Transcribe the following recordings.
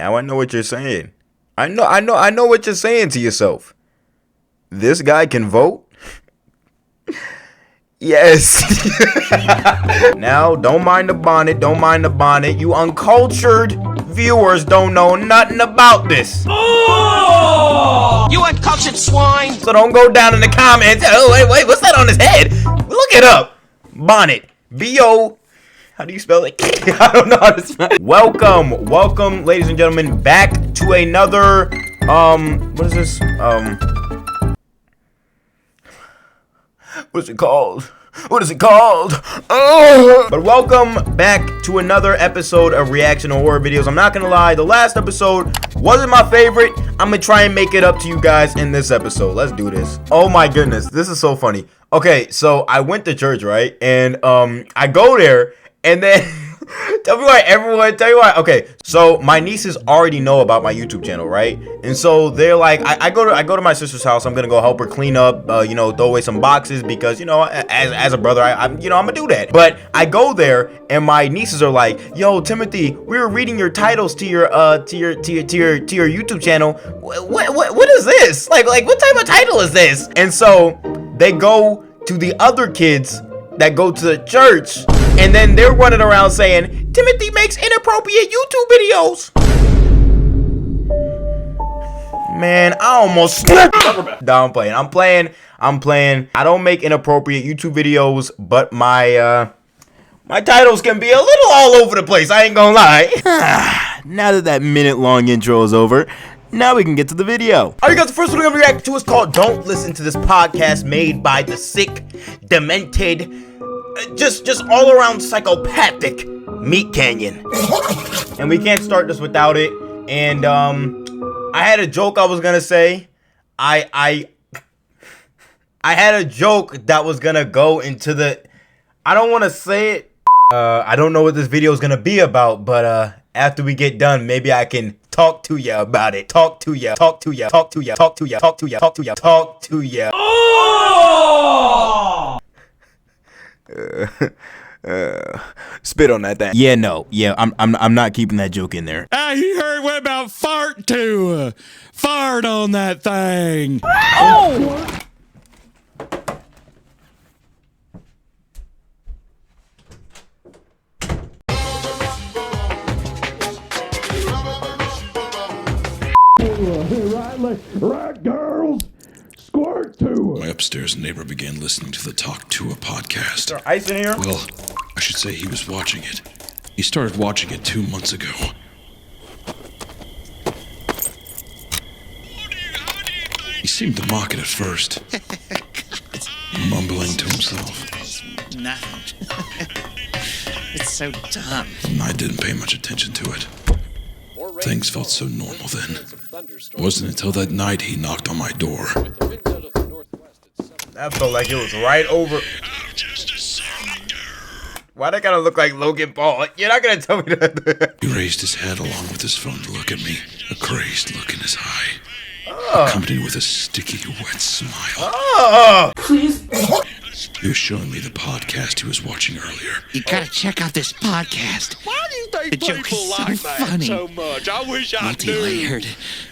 Now I know what you're saying. I know what you're saying to yourself. This guy can vote? Yes. Now, don't mind the bonnet. You uncultured viewers don't know nothing about this. Oh! You uncultured swine! So don't go down in the comments. Oh, wait, what's that on his head? Look it up. Bonnet. B-O. How do you spell it? I don't know how to spell it. Welcome, ladies and gentlemen, back to another, what is this? What's it called? What is it called? But welcome back to another episode of Reaction to Horror Videos. I'm not gonna lie, the last episode wasn't my favorite. I'm gonna try and make it up to you guys in this episode. Let's do this. Oh my goodness, this is so funny. Okay, so I went to church, right? And I go there, and then tell me why. Okay, so my nieces already know about my YouTube channel, right? And so they're like, I go to my sister's house. I'm gonna go help her clean up, throw away some boxes because as a brother, I'm gonna do that. But I go there, and my nieces are like, "Yo, Timothy, we were reading your titles to your YouTube channel. What is this? Like what type of title is this?" And so they go to the other kids that go to the church, and then they're running around saying Timothy makes inappropriate YouTube videos. Man, I almost slipped. No, I'm playing. I don't make inappropriate YouTube videos, but my titles can be a little all over the place. I ain't gonna lie. Now that minute-long intro is over, now we can get to the video. Alright guys, the first one we're gonna react to is called Don't Listen to This Podcast, made by the sick, demented, just all around psychopathic Meat Canyon. And we can't start this without it. And I had a joke I was gonna say. I had a joke that was gonna go into the, I don't wanna say it. I don't know what this video is gonna be about, but after we get done, maybe I can talk to you about it. Talk to you. Oh! Spit on that thing. Yeah, I'm not keeping that joke in there. You heard what about fart too? Fart on that thing. Oh! Right, girls? Squirt to My upstairs neighbor began listening to the Talk to a podcast. Is there ice in here? Well, I should say he was watching it. He started watching it 2 months ago. He seemed to mock it at first, mumbling to himself. Nothing. It's so dumb. And I didn't pay much attention to it. Things felt so normal then. It wasn't until that night he knocked on my door. That felt like it was right over. Why that gotta look like Logan Paul? You're not gonna tell me that. He raised his head along with his phone to look at me, a crazed look in his eye, accompanied with a sticky, wet smile. Please. He was showing me the podcast he was watching earlier. You gotta check out this podcast. Why do you think The joke people is so like that funny. so much? I wish I knew. Multi-layered.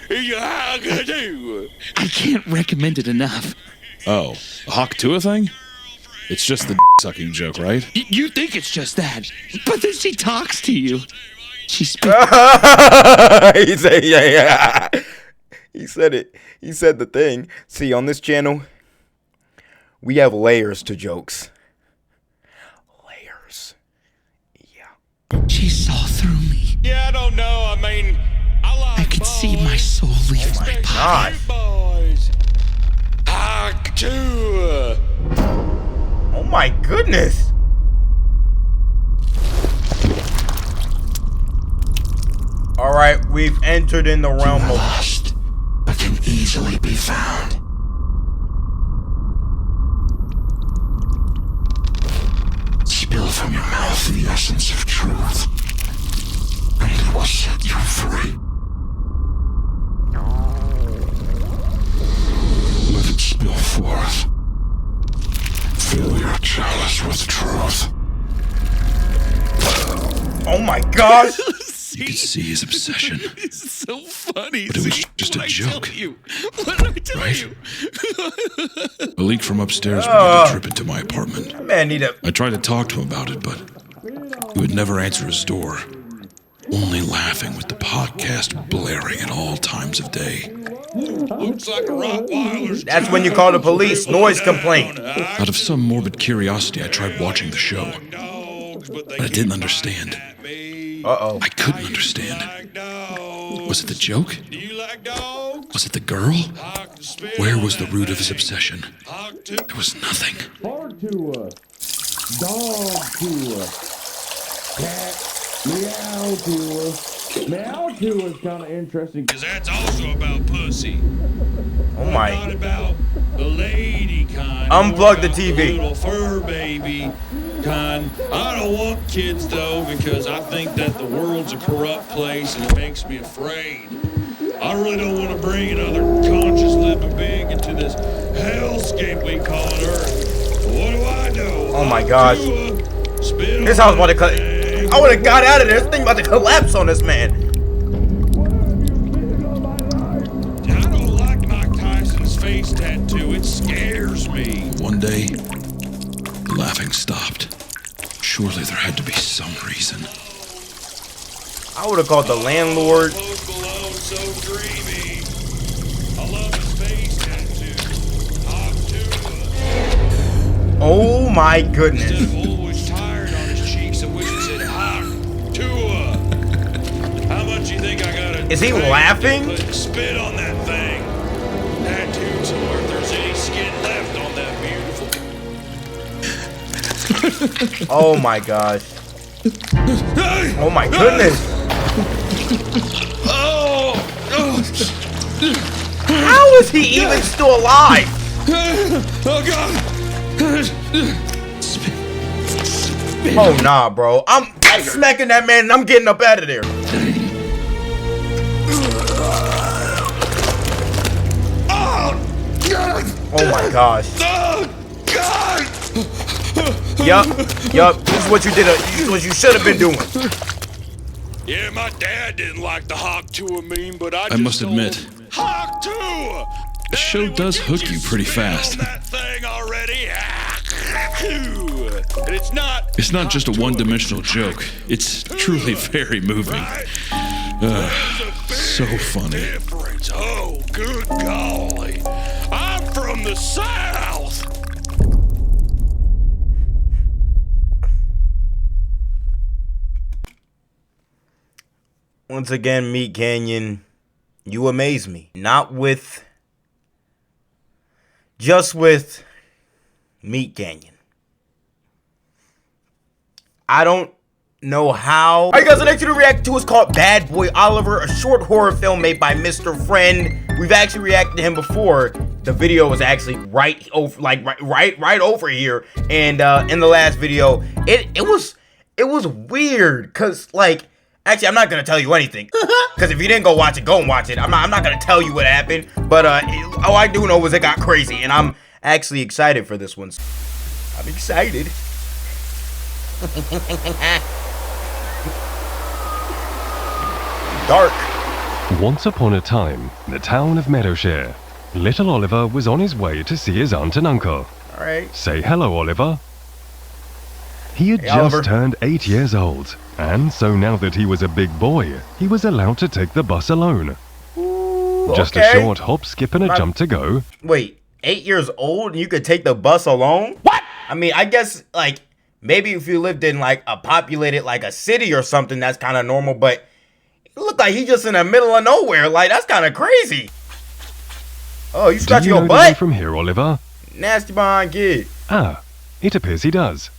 How could I do? I can't recommend it enough. Oh, a Hawk Tua thing? It's just the sucking joke, right? You think it's just that, but then she talks to you. She speaks. He said, yeah. He said it. He said the thing. See, on this channel, we have layers to jokes. Layers. Yeah. She saw through me. Yeah, I don't know. I mean, I could see my soul leave my body. boys. Hawk Tua. Oh my goodness. All right, we've entered in the realm of Lost, but can easily be found. Spill from your mouth the essence of truth, and it will set you free. Let it spill forth. Fill your chalice with truth. oh my gosh. You could see his obsession. It's so funny. But it was just a joke. What did I tell Right? you? A leak from upstairs began to drip into my apartment. Man, need a. I tried to talk to him about it, but he would never answer his door. Only laughing with the podcast blaring at all times of day. Looks like a Rottweiler's. That's when you call the police. Noise complaint. Out of some morbid curiosity, I tried watching the show. But I didn't understand. Uh-oh. I couldn't understand. Was it the joke? Do you like dogs? Was it the girl? Hawk the spit Where on was the that root of his thing. obsession? Hawk to There was nothing. Hard to us. Dog to us. Cat. Meow to us. Meow to us kind of interesting. Cause that's also about pussy. Oh Not my. about the lady kind. Unplug more the about TV. Little fur baby kind. I don't want kids though because I think that the world's a corrupt place and it makes me afraid. I really don't want to bring another conscious living being into this hellscape we call it Earth. What do I know? Oh my gosh. Spit This on house about to cut. thing. I would have got out of there. This thing about to collapse on this man. I don't like Mike Tyson's face tattoo. It scares me. One day, the laughing stopped. Surely there had to be some reason. I would have called the landlord. Post Malone so dreamy. I love his face tattoo. Hawk to Oh my goodness. Instead of always tired on his cheeks, I wish it said Hawk to How much you think I gotta Is he drink laughing? to put spit on that thing? Tattooed somewhere if there's any skin left on that beautiful. Oh my gosh. Oh my goodness. Oh! How is he even still alive? Oh God! Oh nah, bro. I'm smacking that man and I'm getting up out of there. Oh my gosh. Oh God! Yup. This is what you did. This is what you should have been doing. Yeah, my dad didn't like the Hawk Tuah meme, but I just must told admit, him, Hawk Tuah! the show does hook you pretty fast. That thing already. And it's not. It's not just a one-dimensional joke. It's truly very moving. So funny. Difference. Oh, good golly! I'm from the South. Once again, Meat Canyon, you amaze me. Not with, just with Meat Canyon. I don't know how. Alright guys, the next video to react to is called Bad Boy Oliver, a short horror film made by Mr. Friend. We've actually reacted to him before. The video was actually right over, like right over here. And in the last video, it was weird, cause like. Actually, I'm not gonna tell you anything, because if you didn't go watch it, go and watch it. I'm not gonna tell you what happened, but all I do know was it got crazy, and I'm actually excited for this one. I'm excited. Dark. Once upon a time, in the town of Meadowshare, little Oliver was on his way to see his aunt and uncle. All right. Say hello, Oliver. He had Hey, just Oliver. turned 8 years old, and so now that he was a big boy, he was allowed to take the bus alone. Ooh, Just okay. a short hop, skip, and a Not- jump to go. Wait, 8 years old and you could take the bus alone? What? I mean, I guess like maybe if you lived in like a populated like a city or something, that's kind of normal. But it looked like he's just in the middle of nowhere. Like that's kind of crazy. Oh, you Do scratch you your know the way butt? from here, Oliver? Nasty behind kid. Ah, it appears he does.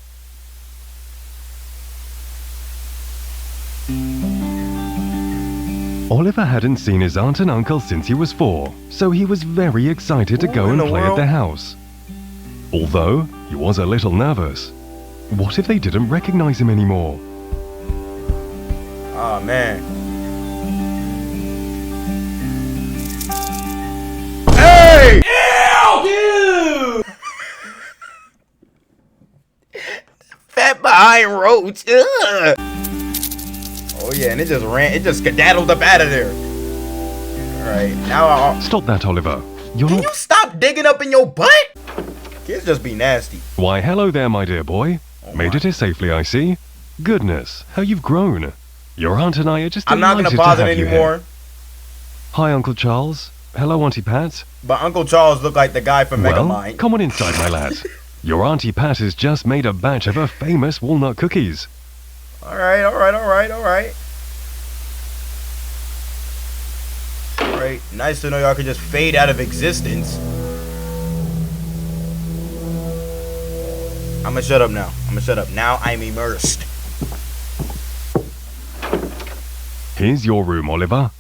Oliver hadn't seen his aunt and uncle since he was 4, so he was very excited to go What in and the play at world? their house. Although, he was a little nervous. What if they didn't recognize him anymore? Oh man. Hey! Ew! Dude! Fat behind roach. Ugh. Oh Oh yeah, and it just skedaddled up out of there. Alright, now I'll... Stop that, Oliver. You're Can not... you stop digging up in your butt? Kids just be nasty. Why, hello there, my dear boy. Made it here safely, I see. Goodness, how you've grown. Your aunt and I are just I'm not delighted gonna pause to it have you anymore. here. Hi, Uncle Charles. Hello, Auntie Pat. But Uncle Charles looked like the guy from Well, Megamind. come on inside, my lad. Your Auntie Pat has just made a batch of her famous walnut cookies. Alright. Alright, nice to know y'all can just fade out of existence. I'ma shut up now. Now I'm immersed. Here's your room, Oliver.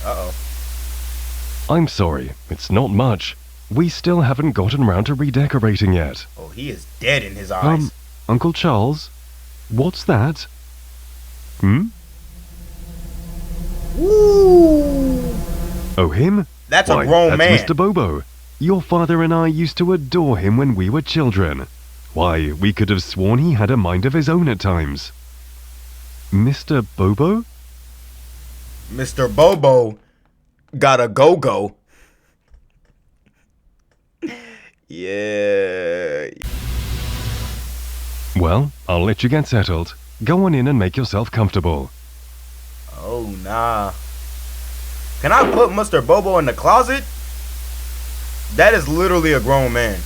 Uh-oh. I'm sorry, it's not much. We still haven't gotten round to redecorating yet. Oh, he is dead in his eyes. Uncle Charles? What's that? Hmm? Ooh. Oh, him? That's a Why, grown man. That's Mr. Bobo. Your father and I used to adore him when we were children. Why, we could have sworn he had a mind of his own at times. Mr. Bobo? Mr. Bobo got a go-go. Yeah. Well, I'll let you get settled. Go on in and make yourself comfortable. Oh, nah. Can I put Mr. Bobo in the closet? That is literally a grown man.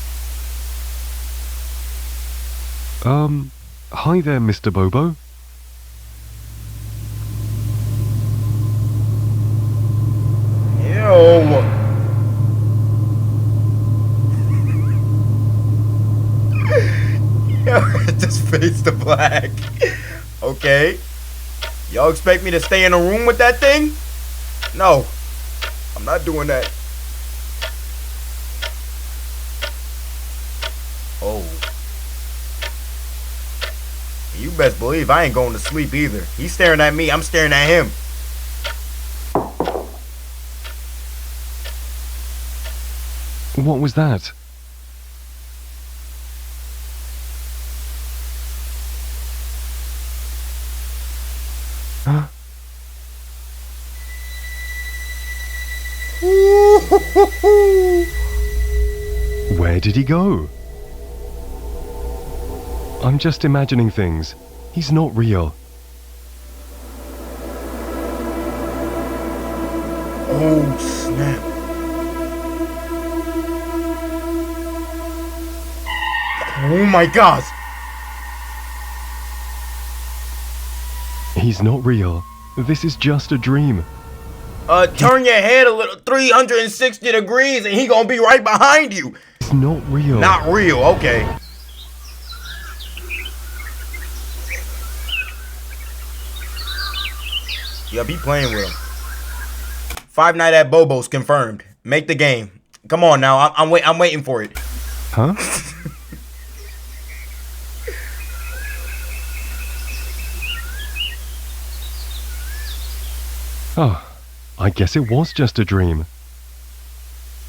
Hi there, Mr. Bobo. Ew. Just fades to black. Okay. Y'all expect me to stay in a room with that thing? No. I'm not doing that. Oh. You best believe I ain't going to sleep either. He's staring at me. I'm staring at him. What was that? Huh? Where did he go? I'm just imagining things. He's not real. Oh, snap. Oh my God. He's not real. This is just a dream. Turn your head a little 360 degrees and he gonna be right behind you. It's not real. Not real, okay. Yeah, be playing with him. Five Nights at Bobo's confirmed. Make the game. Come on now, I'm waiting for it. Huh? Oh, I guess it was just a dream.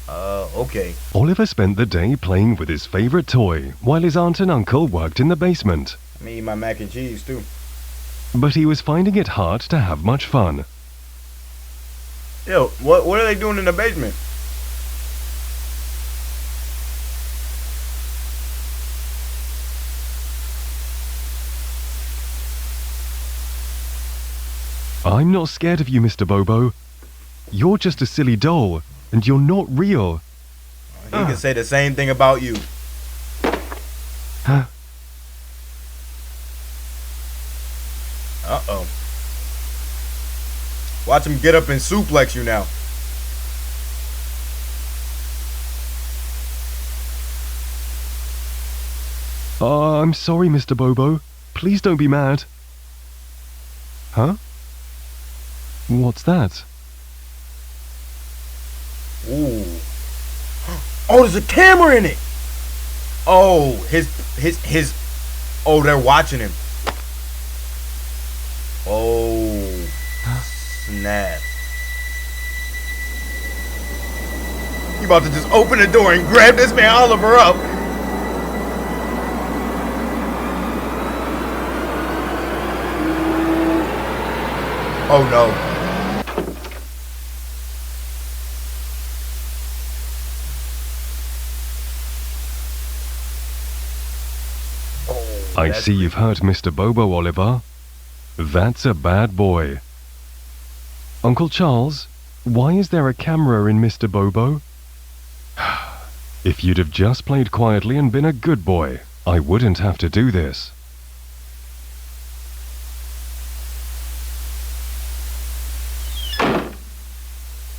Okay. Oliver spent the day playing with his favorite toy while his aunt and uncle worked in the basement. Me eat my mac and cheese too. But he was finding it hard to have much fun. Yo, what are they doing in the basement? I'm not scared of you, Mr. Bobo. You're just a silly doll, and you're not real. He can say the same thing about you. Huh? Uh-oh. Watch him get up and suplex you now. I'm sorry, Mr. Bobo. Please don't be mad. Huh? What's that? Ooh. Oh, there's a camera in it. Oh, his. Oh, they're watching him. Oh, snap. You about to just open the door and grab this man Oliver up. Oh no. I see you've hurt Mr. Bobo, Oliver. That's a bad boy. Uncle Charles, why is there a camera in Mr. Bobo? If you'd have just played quietly and been a good boy, I wouldn't have to do this.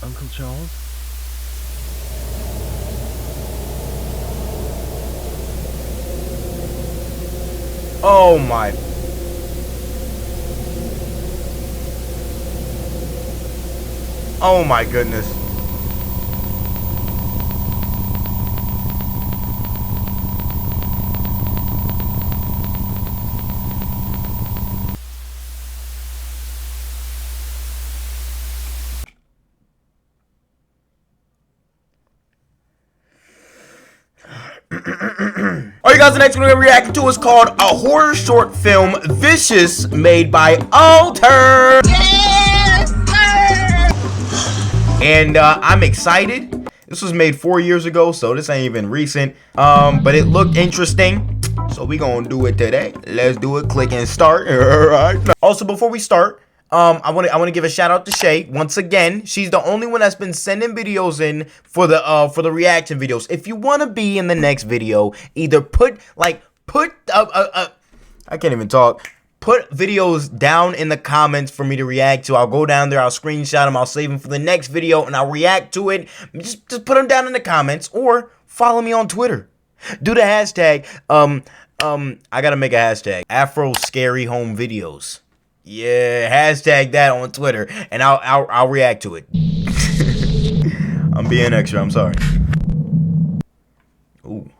Uncle Charles? Oh my. Oh my goodness. Alright guys, the next one we're reacting to is called a horror short film, Vicious, made by Alter. And I'm excited. This was made 4 years ago, so this ain't even recent. But it looked interesting, so we gonna do it today. Let's do it. Click and start. Alright. Also, before we start, I want to give a shout out to Shay once again. She's the only one that's been sending videos in for the reaction videos. If you want to be in the next video, either put I can't even talk. Put videos down in the comments for me to react to. I'll go down there, I'll screenshot them, I'll save them for the next video, and I'll react to it. Just put them down in the comments, or follow me on Twitter. Do the hashtag. I gotta make a hashtag. Afro scary home videos. Yeah, hashtag that on Twitter, and I'll react to it. I'm being extra. I'm sorry. Ooh.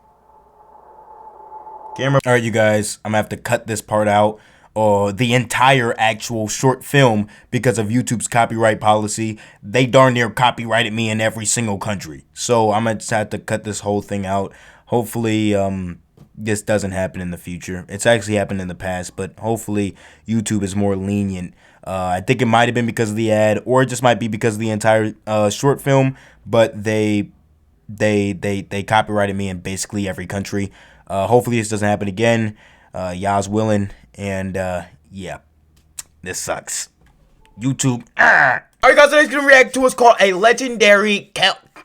Camera. All right, you guys. I'm gonna have to cut this part out, or the entire actual short film, because of YouTube's copyright policy. They darn near copyrighted me in every single country. So I'm gonna just have to cut this whole thing out. Hopefully, this doesn't happen in the future. It's actually happened in the past, but hopefully YouTube is more lenient. I think it might have been because of the ad, or it just might be because of the entire short film, but they copyrighted me in basically every country. Hopefully this doesn't happen again. Y'all's willing, and yeah, this sucks. YouTube. Alright guys, today's gonna react to what's called a legendary Kelpy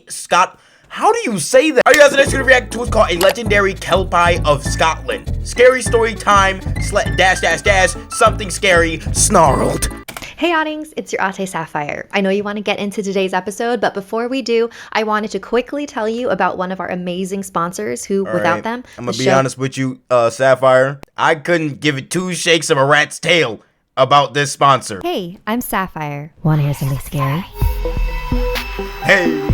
Scott. How do you say that? Alright guys, next gonna react to what's called a legendary Kelpy of Scotland. Scary story time, something scary, snarled. Hey Oddings, it's your Ate Sapphire. I know you want to get into today's episode, but before we do, I wanted to quickly tell you about one of our amazing sponsors who, without them, I'm gonna be honest with you, Sapphire. I couldn't give it 2 shakes of a rat's tail about this sponsor. Hey, I'm Sapphire. Want to hear something scary? Hey.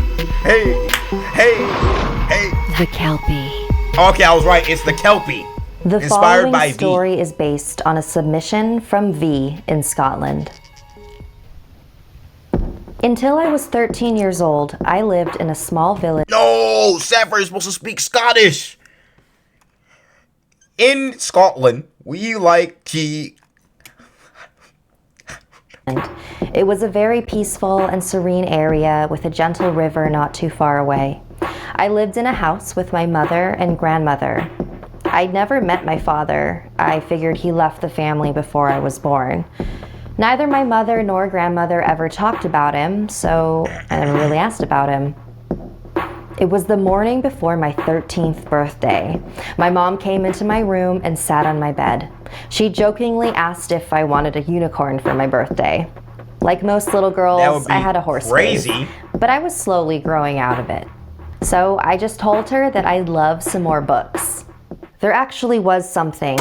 The Kelpy. Okay, I was right. It's the Kelpy. The Inspired by following story is based on a submission from V in Scotland. Until I was 13 years old, I lived in a small village. No, Sapphire is supposed to speak Scottish. In Scotland, we like to... It was a very peaceful and serene area with a gentle river not too far away. I lived in a house with my mother and grandmother. I'd never met my father. I figured he left the family before I was born. Neither my mother nor grandmother ever talked about him, so I never really asked about him. It was the morning before my 13th birthday. My mom came into my room and sat on my bed. She jokingly asked if I wanted a unicorn for my birthday. Like most little girls, I had a horse face, but I was slowly growing out of it. So I just told her that I'd love some more books. There actually was something.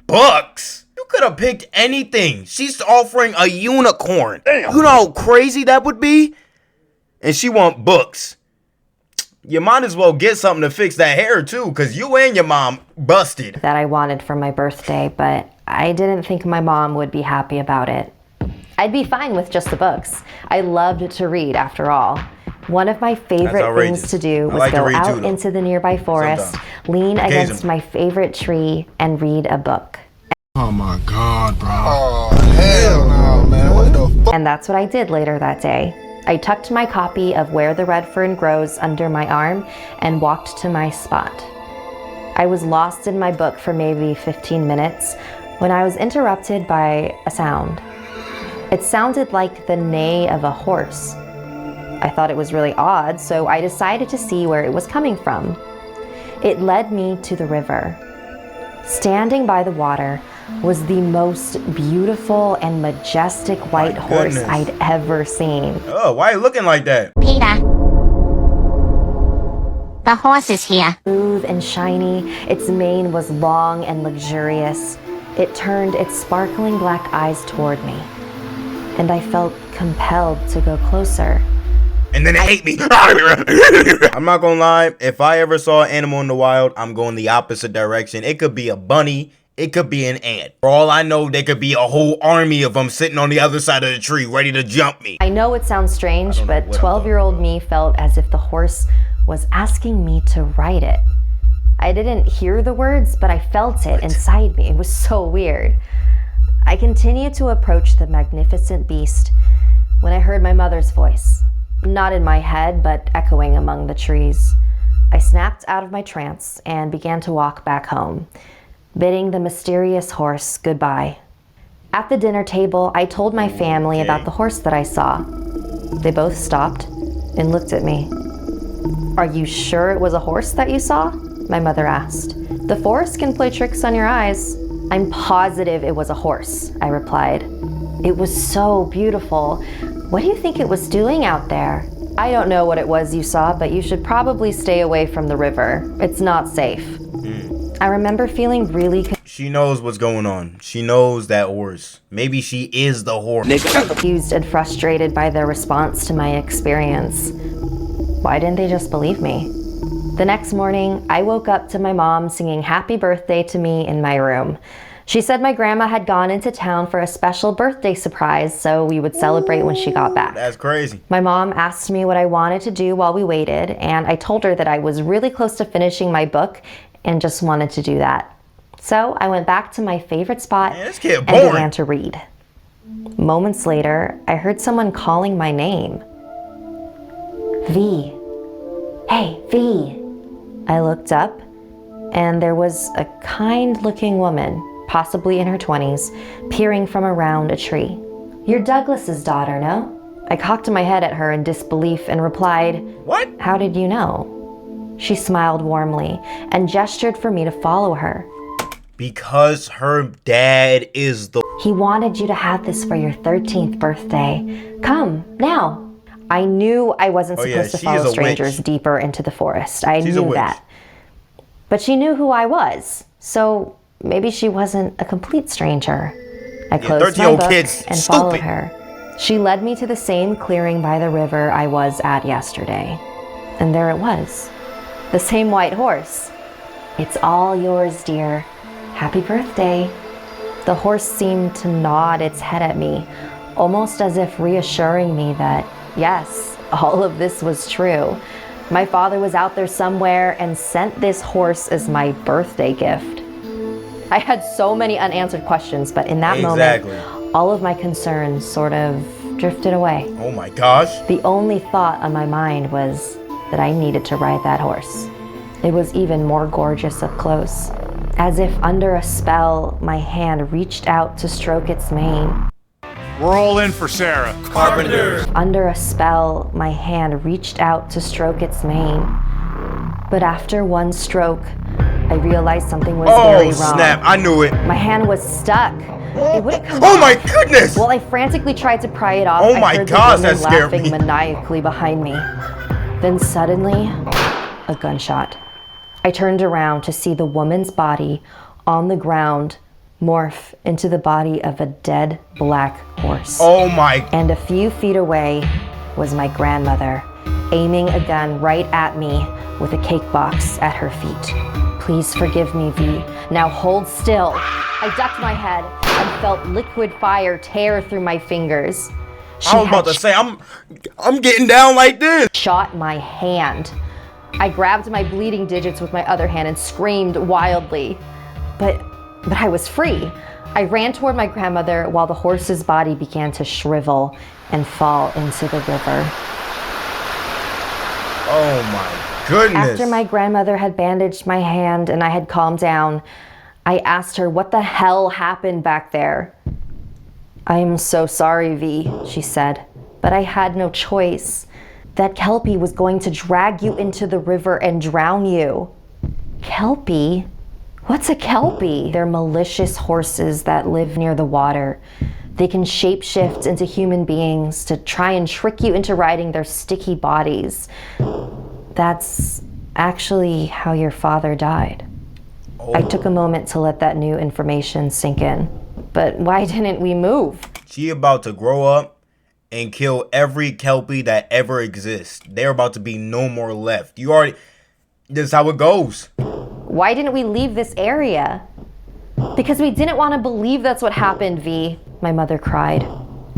Books? You could have picked anything. She's offering a unicorn. Damn. You know how crazy that would be? And she want books. You might as well get something to fix that hair too, because you and your mom busted. That I wanted for my birthday, but I didn't think my mom would be happy about it. I'd be fine with just the books. I loved to read, after all. One of my favorite things to do was go out into the nearby forest, lean against my favorite tree, and read a book. Oh my God, bro. Oh, hell no, man. What the fuck? And that's what I did later that day. I tucked my copy of Where the Red Fern Grows under my arm and walked to my spot. I was lost in my book for maybe 15 minutes when I was interrupted by a sound. It sounded like the neigh of a horse. I thought it was really odd, so I decided to see where it was coming from. It led me to the river. Standing by the water was the most beautiful and majestic white horse I'd ever seen. Oh, why are you looking like that? Peter, the horse is here. Smooth and shiny, its mane was long and luxurious. It turned its sparkling black eyes toward me, and I felt compelled to go closer. And then it ate me. I'm not gonna lie, if I ever saw an animal in the wild, I'm going the opposite direction. It could be a bunny, it could be an ant. For all I know, there could be a whole army of them sitting on the other side of the tree ready to jump me. I know it sounds strange, but 12-year-old me felt as if the horse was asking me to ride it. I didn't hear the words, but I felt it inside me. It was so weird. I continued to approach the magnificent beast when I heard my mother's voice. Not in my head, but echoing among the trees. I snapped out of my trance and began to walk back home, bidding the mysterious horse goodbye. At the dinner table, I told my family about the horse that I saw. They both stopped and looked at me. "Are you sure it was a horse that you saw?" my mother asked. "The forest can play tricks on your eyes." "I'm positive it was a horse," I replied. "It was so beautiful. What do you think it was doing out there?" "I don't know what it was you saw, but you should probably stay away from the river. It's not safe." I remember feeling really She knows what's going on. She knows that horse. Maybe she is the horse. confused and frustrated by their response to my experience. Why didn't they just believe me? The next morning, I woke up to my mom singing happy birthday to me in my room. She said my grandma had gone into town for a special birthday surprise, so we would celebrate when she got back. That's crazy. My mom asked me what I wanted to do while we waited, and I told her that I was really close to finishing my book and just wanted to do that. So I went back to my favorite spot and began to read. Moments later, I heard someone calling my name. V. Hey, V. I looked up, and there was a kind-looking woman, possibly in her 20s, peering from around a tree. "You're Douglas's daughter, no?" I cocked my head at her in disbelief and replied, "What? How did you know?" She smiled warmly and gestured for me to follow her. Because her dad is the... "He wanted you to have this for your 13th birthday. Come, now." I knew I wasn't supposed to follow strangers deeper into the forest. I knew that. But she knew who I was, so maybe she wasn't a complete stranger. I closed my book and followed her. She led me to the same clearing by the river I was at yesterday. And there it was. The same white horse. "It's all yours, dear. Happy birthday." The horse seemed to nod its head at me, almost as if reassuring me that, yes, all of this was true. My father was out there somewhere and sent this horse as my birthday gift. I had so many unanswered questions, but in that moment, all of my concerns sort of drifted away. Oh my gosh. The only thought on my mind was that I needed to ride that horse. It was even more gorgeous up close. As if under a spell, my hand reached out to stroke its mane. "We're all in for Sarah. Carpenter." Under a spell, my hand reached out to stroke its mane. But after one stroke, I realized something was very wrong. Oh snap, I knew it. My hand was stuck. It wouldn't come Oh off. my goodness! While I frantically tried to pry it off, Oh I my heard gosh, the that woman scared laughing me. maniacally behind me. Then suddenly, a gunshot. I turned around to see the woman's body on the ground morph into the body of a dead black horse. Oh my. And a few feet away was my grandmother, aiming a gun right at me with a cake box at her feet. "Please forgive me, V. Now hold still." I ducked my head and felt liquid fire tear through my fingers. I was about to say, I'm getting down like this. Shot my hand. I grabbed my bleeding digits with my other hand and screamed wildly. But I was free. I ran toward my grandmother while the horse's body began to shrivel and fall into the river. Oh my goodness. After my grandmother had bandaged my hand and I had calmed down, I asked her what the hell happened back there. I am so sorry, V, she said, but I had no choice. That Kelpy was going to drag you into the river and drown you. Kelpy? What's a Kelpy? They're malicious horses that live near the water. They can shapeshift into human beings to try and trick you into riding their sticky bodies. That's actually how your father died. Oh. I took a moment to let that new information sink in. But why didn't we move? She about to grow up and kill every Kelpy that ever exists. They're about to be no more left. This is how it goes. Why didn't we leave this area? Because we didn't want to believe that's what happened, V, my mother cried.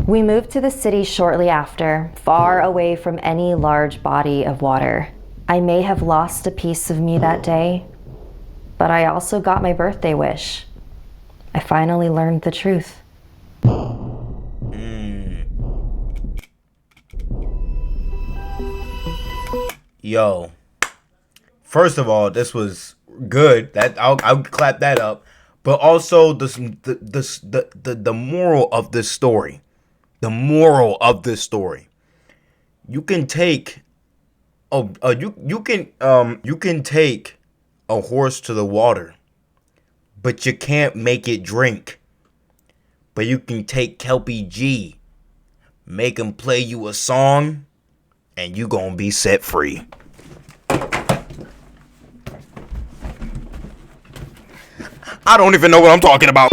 We moved to the city shortly after, far away from any large body of water. I may have lost a piece of me that day, but I also got my birthday wish. I finally learned the truth. Yo. First of all, this was good. I'll clap that up. But also the moral of this story. The moral of this story. You can take you can take a horse to the water, but you can't make it drink. But you can take Kelpy G, make him play you a song, and you gonna be set free. I don't even know what I'm talking about.